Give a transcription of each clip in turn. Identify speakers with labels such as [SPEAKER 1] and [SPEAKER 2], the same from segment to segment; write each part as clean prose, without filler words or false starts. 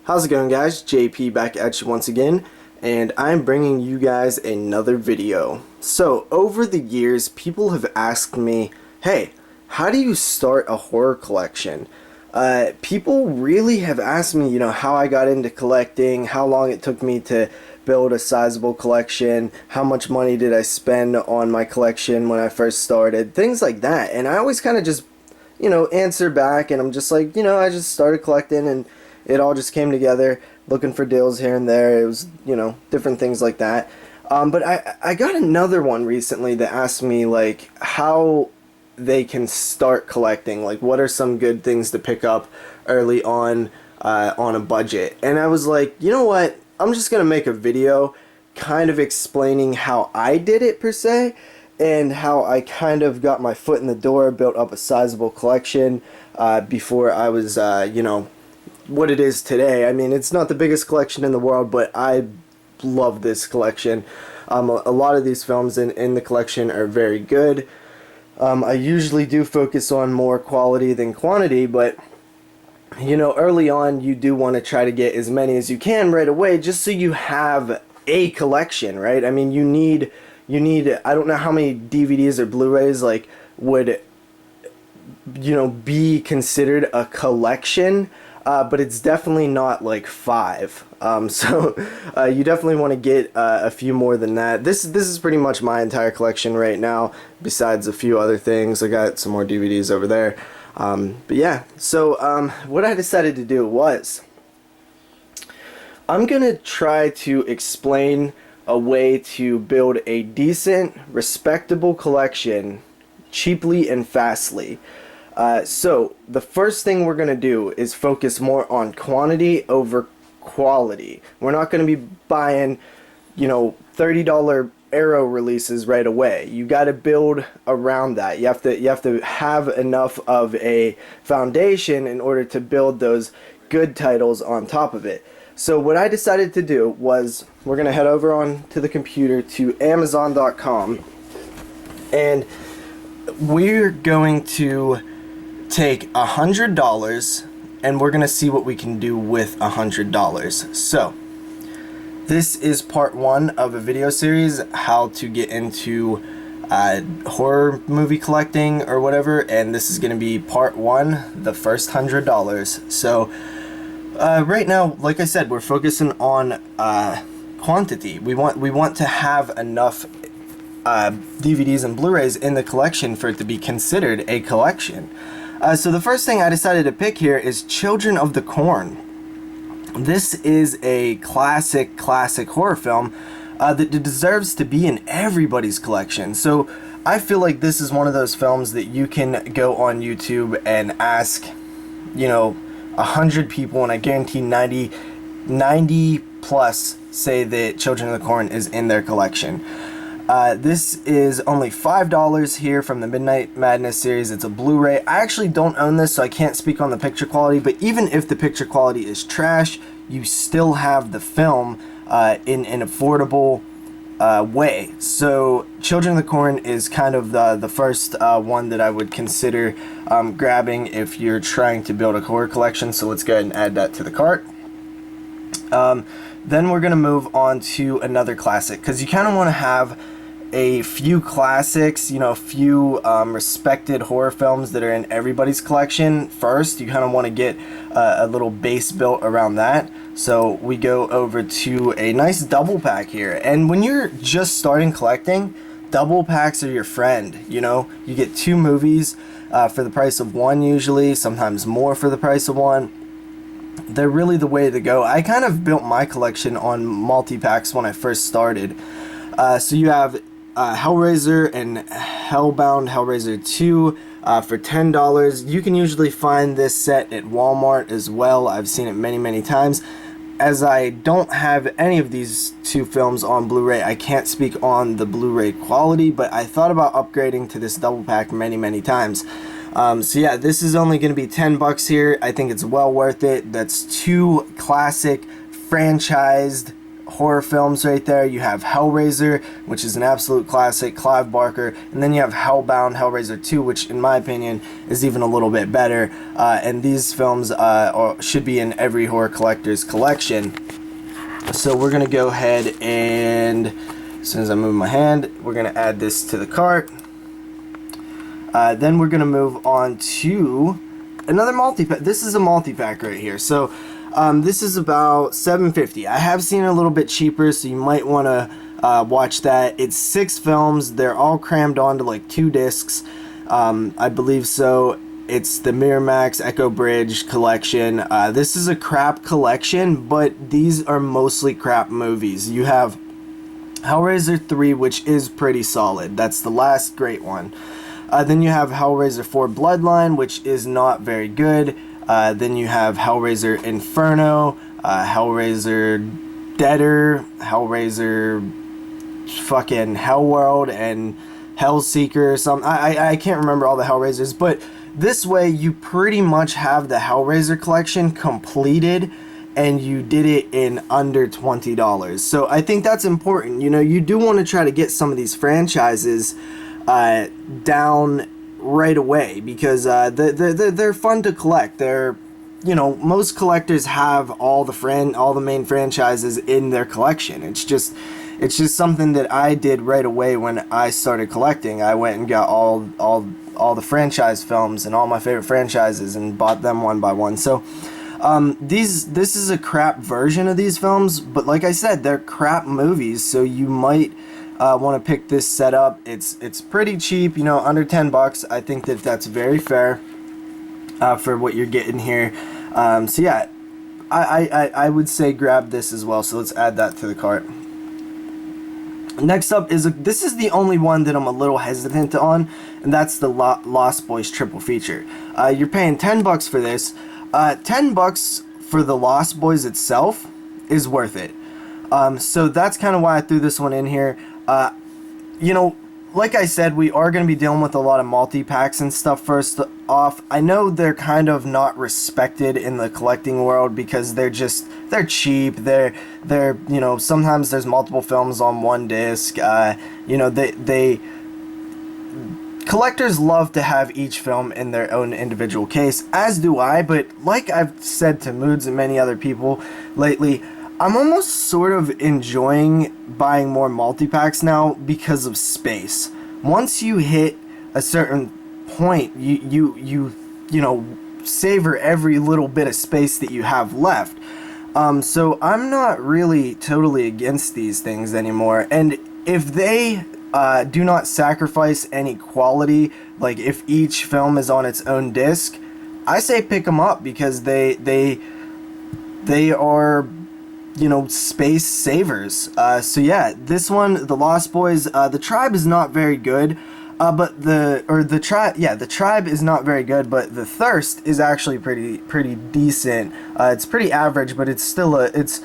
[SPEAKER 1] How's it going, guys? JP back at you once again, and I'm bringing you guys another video. So over the years, people have asked me, hey, how do you start a horror collection? People really have asked me, how I got into collecting, how long it took me to build a sizable collection, how much money did I spend on my collection when I first started, things like that. And I always kind of just, answer back, and I'm just like, I just started collecting and it all just came together, looking for deals here and there. It was, different things like that. But I got another one recently that asked me, like, how they can start collecting. Like, what are some good things to pick up early on a budget? And I was like, you know what? I'm just going to make a video kind of explaining how I did it, per se, and how I kind of got my foot in the door, built up a sizable collection before I was, what it is today. I mean, it's not the biggest collection in the world, but I love this collection. A lot of these films in the collection are very good. I usually do focus on more quality than quantity, but early on you do want to try to get as many as you can right away, just so you have a collection, right? I mean, you need I don't know how many DVDs or Blu-rays like would be considered a collection. But it's definitely not like 5. So you definitely want to get a few more than that. This is pretty much my entire collection right now, besides a few other things. I got some more DVDs over there. But yeah, so what I decided to do was, I'm going to try to explain a way to build a decent, respectable collection cheaply and fastly. So the first thing we're going to do is focus more on quantity over quality. We're not going to be buying, $30 Arrow releases right away. You got to build around that. You have to have enough of a foundation in order to build those good titles on top of it. So what I decided to do was, we're going to head over on to the computer to Amazon.com, and we're going to take $100 and we're gonna see what we can do with $100. So this is part 1 of a video series, how to get into horror movie collecting or whatever, and this is gonna be part 1, the first $100. So right now, like I said, we're focusing on quantity. We want to have enough DVDs and Blu-rays in the collection for it to be considered a collection. So the first thing I decided to pick here is Children of the Corn. This is a classic horror film that deserves to be in everybody's collection. So I feel like this is one of those films that you can go on YouTube and ask, 100 people, and I guarantee 90 plus say that Children of the Corn is in their collection. This is only $5 here from the Midnight Madness series. It's a Blu-ray. I actually don't own this, so I can't speak on the picture quality, but even if the picture quality is trash, you still have the film in an affordable way. So Children of the Corn is kind of the first one that I would consider grabbing if you're trying to build a horror collection. So let's go ahead and add that to the cart. Then we're going to move on to another classic, because you kind of want to have a few classics, a few respected horror films that are in everybody's collection first. You kind of want to get a little base built around that. So we go over to a nice double pack here. And when you're just starting collecting, double packs are your friend. You get 2 movies for the price of 1 usually, sometimes more for the price of 1. They're really the way to go. I kind of built my collection on Multipacks when I first started. So you have Hellraiser and Hellbound, Hellraiser 2 for $10. You can usually find this set at Walmart as well. I've seen it many times. As I don't have any of these 2 films on Blu-ray, I can't speak on the Blu-ray quality, but I thought about upgrading to this double pack many times. So yeah, this is only going to be $10 here. I think it's well worth it. That's 2 classic franchised horror films right there. You have Hellraiser, which is an absolute classic, Clive Barker, and then you have Hellbound, Hellraiser 2, which in my opinion is even a little bit better, and these films should be in every horror collector's collection. So we're going to go ahead and, as soon as I move my hand, we're going to add this to the cart. Then we're going to move on to another multi-pack. This is a multi-pack right here. So this is about $7.50. I have seen it a little bit cheaper, so you might want to watch that. It's 6 films. They're all crammed onto like 2 discs, I believe so. It's the Miramax Echo Bridge collection. This is a crap collection, but these are mostly crap movies. You have Hellraiser 3, which is pretty solid. That's the last great one. Then you have Hellraiser 4 Bloodline, which is not very good. Then you have Hellraiser Inferno, Hellraiser Deader, Hellraiser fucking Hellworld, and Hellseeker or something. I can't remember all the Hellraisers, but this way you pretty much have the Hellraiser collection completed, and you did it in under $20. So I think that's important. You know, you do want to try to get some of these franchises down right away, because they're fun to collect. They're, you know, most collectors have all the main franchises in their collection. It's just something that I did right away when I started collecting. I went and got all the franchise films and all my favorite franchises and bought them one by one. So this is a crap version of these films, but like I said, they're crap movies, so you might want to pick this set up. It's pretty cheap, you know, under $10. I think that's very fair for what you're getting here. So yeah, I would say grab this as well. So let's add that to the cart. Next up is this is the only one that I'm a little hesitant on, and that's the Lost Boys triple feature. You're paying $10 for this. $10 for the Lost Boys itself is worth it. So that's kind of why I threw this one in here. You know, like I said, we are going to be dealing with a lot of multi-packs and stuff first off. I know they're kind of not respected in the collecting world because they're cheap. They're you know, sometimes there's multiple films on one disc. You know, they collectors love to have each film in their own individual case, as do I, but like I've said to Moods and many other people lately, I'm almost sort of enjoying buying more multi-packs now because of space. Once you hit a certain point, you know, savor every little bit of space that you have left. So I'm not really totally against these things anymore. And if they do not sacrifice any quality, like if each film is on its own disc, I say pick them up, because they are, you know, space savers. So yeah, this one, the Lost Boys, the Tribe is not very good, but the Tribe is not very good, but the Thirst is actually pretty decent. It's pretty average, but it's still it's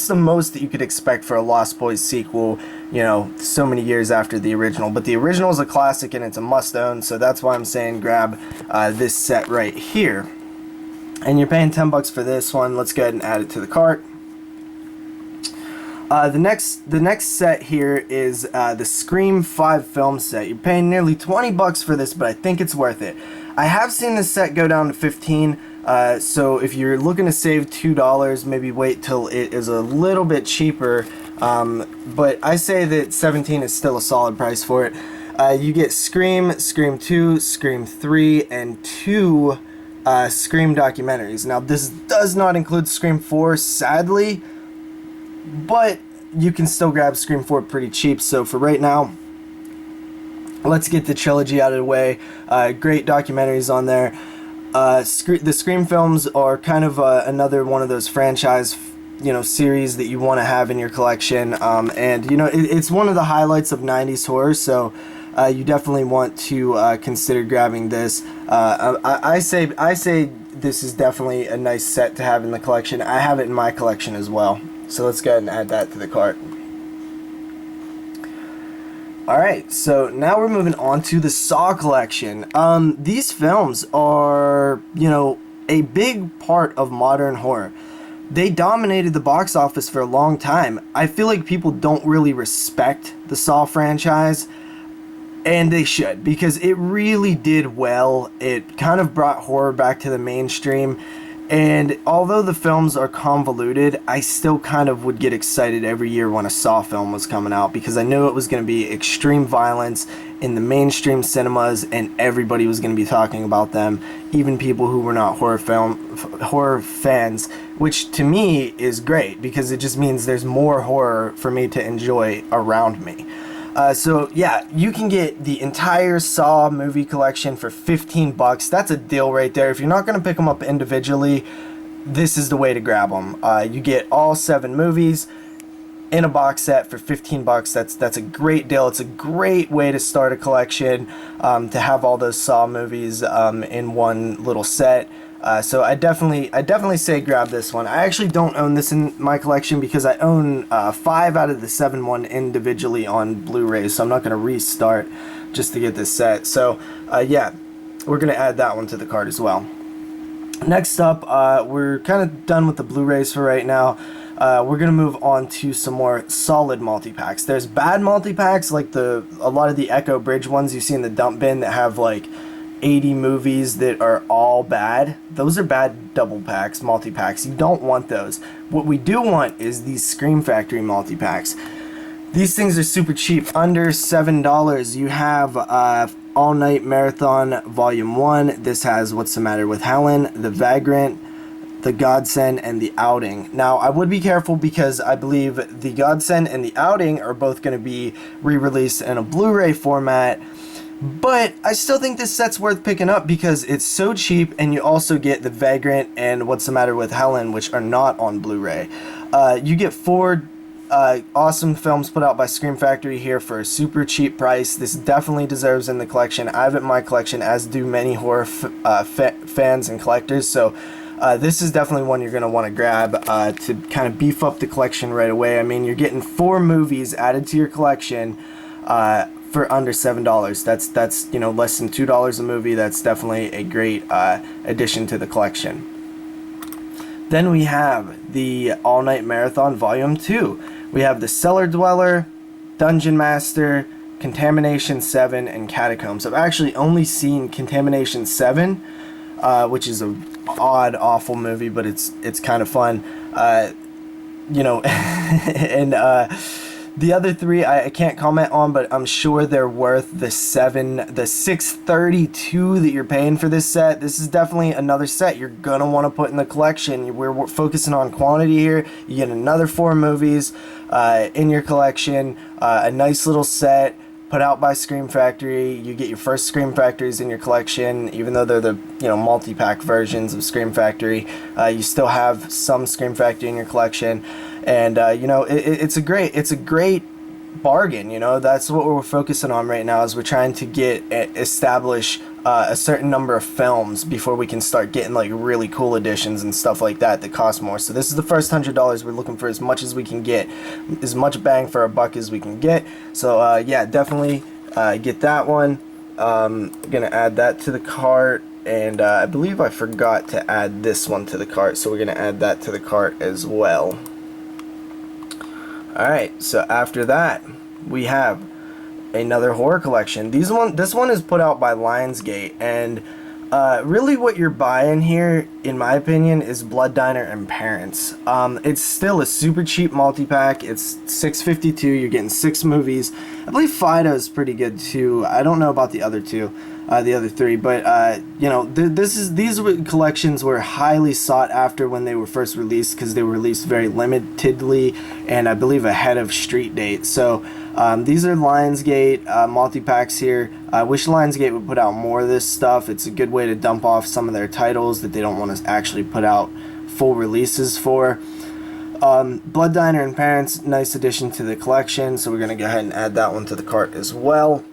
[SPEAKER 1] the most that you could expect for a Lost Boys sequel, you know, so many years after the original. But the original is a classic and it's a must-own, so that's why I'm saying grab this set right here. And you're paying $10 for this one. Let's go ahead and add it to the cart. The next set here is the Scream 5 film set. You're paying nearly $20 for this, but I think it's worth it. I have seen this set go down to $15, so if you're looking to save $2, maybe wait till it is a little bit cheaper. But I say that $17 is still a solid price for it. You get Scream, Scream 2, Scream 3, and 2 Scream documentaries. Now, this does not include Scream 4, sadly, but you can still grab Scream 4 pretty cheap. So for right now, let's get the trilogy out of the way. Great documentaries on there. The Scream films are kind of another one of those franchise, you know, series that you want to have in your collection. And you know, it's one of the highlights of 90s horror, so you definitely want to consider grabbing this. I say this is definitely a nice set to have in the collection. I have it in my collection as well. So let's go ahead and add that to the cart. Alright, so now we're moving on to the Saw collection. These films are, you know, a big part of modern horror. they dominated the box office for a long time. I feel like people don't really respect the Saw franchise, and they should, because it really did well. It kind of brought horror back to the mainstream. And although the films are convoluted, I still kind of would get excited every year when a Saw film was coming out, because I knew it was going to be extreme violence in the mainstream cinemas, and everybody was going to be talking about them, even people who were not horror fans, which to me is great, because it just means there's more horror for me to enjoy around me. So yeah, you can get the entire Saw movie collection for $15. That's a deal right there. If you're not going to pick them up individually, this is the way to grab them. You get all 7 movies in a box set for $15. That's a great deal. It's a great way to start a collection, to have all those Saw movies in one little set. So I definitely say grab this one. I actually don't own this in my collection, because I own 5 out of the 7 one individually on Blu-ray, so I'm not going to restart just to get this set. So yeah, we're going to add that one to the cart as well. Next up, we're kind of done with the Blu-rays for right now. We're going to move on to some more solid multi-packs. There's bad multi-packs, like a lot of the Echo Bridge ones you see in the dump bin that have like 80 movies that are all bad. Those are bad double packs, multi-packs. You don't want those. What we do want is these Scream Factory multi-packs. These things are super cheap, under $7. You have All Night Marathon Volume 1. This has What's the Matter with Helen, The Vagrant, The Godsend, and The Outing. Now, I would be careful, because I believe The Godsend and The Outing are both going to be re-released in a Blu-ray format. But I still think this set's worth picking up, because it's so cheap, and you also get The Vagrant and What's the Matter with Helen, which are not on Blu-ray. You get 4 awesome films put out by Scream Factory here for a super cheap price. This definitely deserves in the collection. I have it in my collection, as do many horror fans and collectors. So this is definitely one you're going to want to grab to kind of beef up the collection right away. I mean, you're getting 4 movies added to your collection for under $7. That's you know, less than $2 a movie. That's definitely a great addition to the collection. Then we have the All Night Marathon Volume 2. We have The Cellar Dweller, Dungeon Master, Contamination 7, and Catacombs. I've actually only seen Contamination 7, which is a odd, awful movie, but it's kind of fun. You know, and the other 3 I can't comment on, but I'm sure they're worth the $632 that you're paying for this set. This is definitely another set you're gonna want to put in the collection. We're focusing on quantity here. You get another 4 movies in your collection, a nice little set put out by Scream Factory. You get your first Scream Factories in your collection, even though they're the multi-pack versions of Scream Factory. You still have some Scream Factory in your collection. And it's a great bargain. That's what we're focusing on right now, is we're trying to establish a certain number of films before we can start getting like really cool editions and stuff like that cost more. So this is the first $100. We're looking for as much as we can get, as much bang for our buck as we can get. So yeah, definitely get that one. Gonna add that to the cart. And I believe I forgot to add this one to the cart, so we're gonna add that to the cart as well. Alright, so after that, we have another horror collection. This one is put out by Lionsgate, and really what you're buying here, in my opinion, is Blood Diner and Parents. It's still a super cheap multi-pack. It's $6.52. You're getting 6 movies. I believe Fido's pretty good too. I don't know about the other 2. The other 3, but these collections were highly sought after when they were first released, because they were released very limitedly, and I believe ahead of street date. So these are Lionsgate multi-packs here. I wish Lionsgate would put out more of this stuff. It's a good way to dump off some of their titles that they don't want to actually put out full releases for. Blood Diner and Parents, nice addition to the collection, so we're going to go ahead and add that one to the cart as well.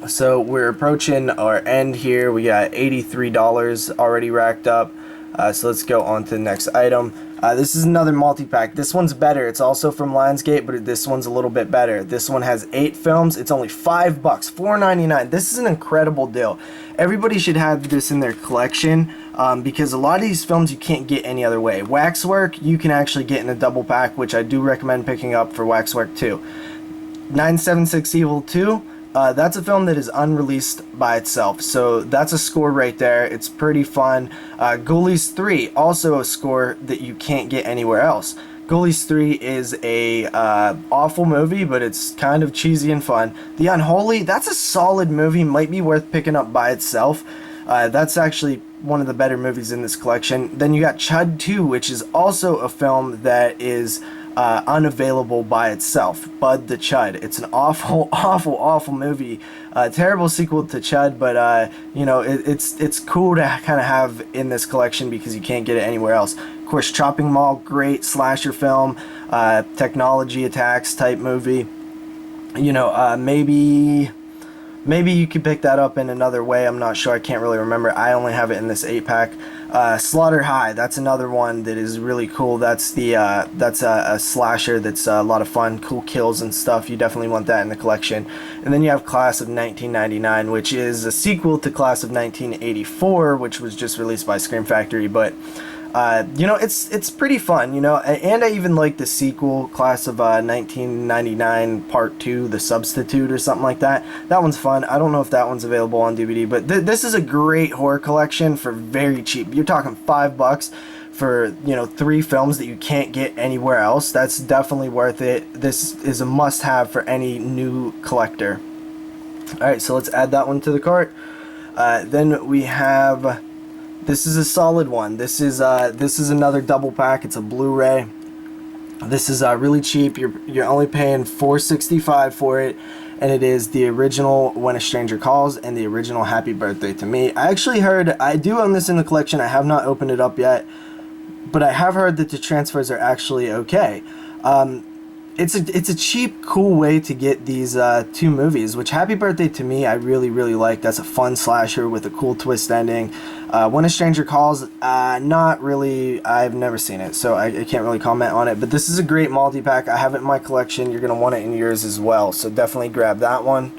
[SPEAKER 1] So we're approaching our end here. We got $83 already racked up. So let's go on to the next item. This is another multi-pack. This one's better. It's also from Lionsgate, but this one's a little bit better. This one has 8 films. It's only $5, $4.99. This is an incredible deal. Everybody should have this in their collection because a lot of these films you can't get any other way. Waxwork you can actually get in a double pack, which I do recommend picking up for Waxwork 2. 976 Evil 2. That's a film that is unreleased by itself, so that's a score right there. It's pretty fun. Ghoulies 3, also a score that you can't get anywhere else. Ghoulies 3 is a awful movie, but it's kind of cheesy and fun. The Unholy, that's a solid movie, might be worth picking up by itself. That's actually one of the better movies in this collection. Then you got Chud 2, which is also a film that is unavailable by itself. Bud the Chud. It's an awful movie. Terrible sequel to Chud, but you know, it's cool to kind of have in this collection because you can't get it anywhere else. Of course, Chopping Mall, great slasher film, technology attacks type movie. You know, maybe you could pick that up in another way. I'm not sure. I can't really remember. I only have it in this 8-pack. Slaughter High. That's another one that is really cool. That's a slasher that's a lot of fun. Cool kills and stuff. You definitely want that in the collection. And then you have Class of 1999, which is a sequel to Class of 1984, which was just released by Scream Factory. But you know, it's pretty fun, you know, and I even like the sequel, Class of 1999 Part 2, The Substitute or something like that. That one's fun. I don't know if that one's available on DVD, but this is a great horror collection for very cheap. You're talking $5 for, you know, 3 films that you can't get anywhere else. That's definitely worth it. This is a must-have for any new collector. Alright, so let's add that one to the cart. Then we have... This is a solid one. This is another double pack. It's a Blu-ray. This is really cheap. You're only paying $4.65 for it, and it is the original When a Stranger Calls and the original Happy Birthday to Me. I actually heard, I do own this in the collection. I have not opened it up yet, but I have heard that the transfers are actually okay. It's a cheap, cool way to get these 2 movies, which Happy Birthday to Me I really like. That's a fun slasher with a cool twist ending. When a Stranger Calls, not really. I've never seen it, so I can't really comment on it. But this is a great multi-pack. I have it in my collection. You're going to want it in yours as well, so definitely grab that one.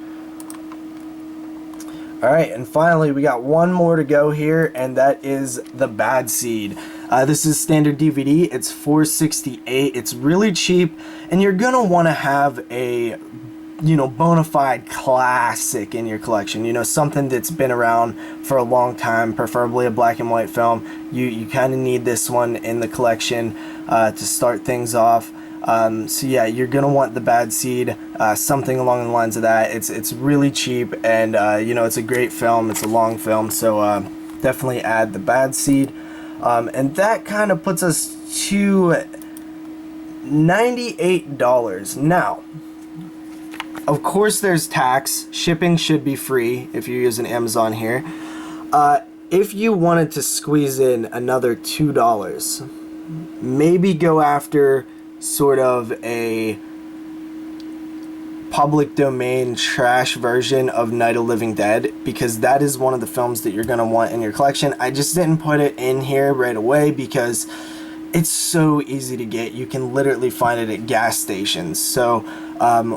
[SPEAKER 1] Alright, and finally we got one more to go here, and that is The Bad Seed. This is standard DVD. It's $4.68. It's really cheap, and you're gonna want to have a, you know, bona fide classic in your collection. You know, something that's been around for a long time, preferably a black and white film. You kind of need this one in the collection to start things off. So yeah, you're gonna want The Bad Seed, something along the lines of that. It's really cheap, and you know, it's a great film. It's a long film, so definitely add The Bad Seed. And that kind of puts us to $98. Now, of course, there's tax. Shipping should be free if you're using Amazon here. If you wanted to squeeze in another $2, maybe go after sort of a public domain trash version of Night of the Living Dead, because that is one of the films that you're going to want in your collection. I just didn't put it in here right away because it's so easy to get. You can literally find it at gas stations. So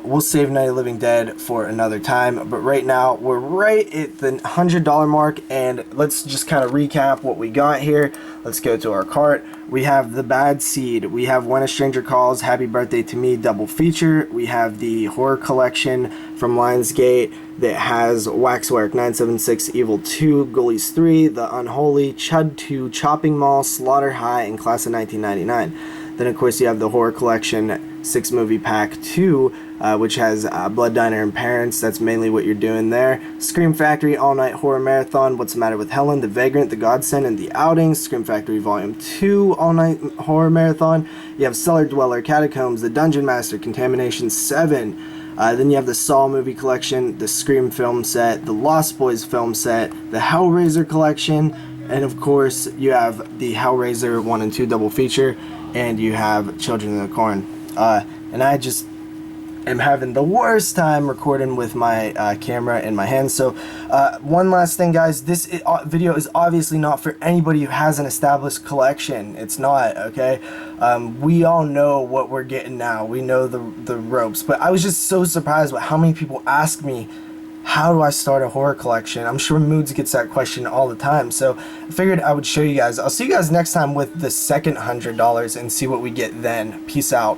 [SPEAKER 1] we'll save Night of the Living Dead for another time, but right now we're right at the $100 mark, and let's just kind of recap what we got here. Let's go to our cart. We have The Bad Seed, we have When a Stranger Calls, Happy Birthday to Me double feature, we have the horror collection from Lionsgate that has Waxwork, 976 Evil 2, Ghoulies 3, The Unholy, Chud 2, Chopping Mall, Slaughter High, and Class of 1999. Then of course you have the horror collection 6-movie pack 2, which has Blood Diner and Parents. That's mainly what you're doing there. Scream Factory All Night Horror Marathon, What's the Matter with Helen, The Vagrant, The Godsend, and The Outing. Scream Factory Volume 2 All Night Horror Marathon. You have Cellar Dweller, Catacombs, The Dungeon Master, Contamination 7. Then you have the Saw movie collection, the Scream film set, the Lost Boys film set, the Hellraiser collection, and of course you have the Hellraiser 1 and 2 double feature, and you have Children of the Corn. And am having the worst time recording with my camera in my hand. So one last thing, guys, this video is obviously not for anybody who has an established collection. It's not, okay? We all know what we're getting now. We know the ropes, but I was just so surprised with how many people ask me, how do I start a horror collection? I'm sure Moods gets that question all the time, so I figured I would show you guys. I'll see you guys next time with the second $100 and see what we get then. Peace out.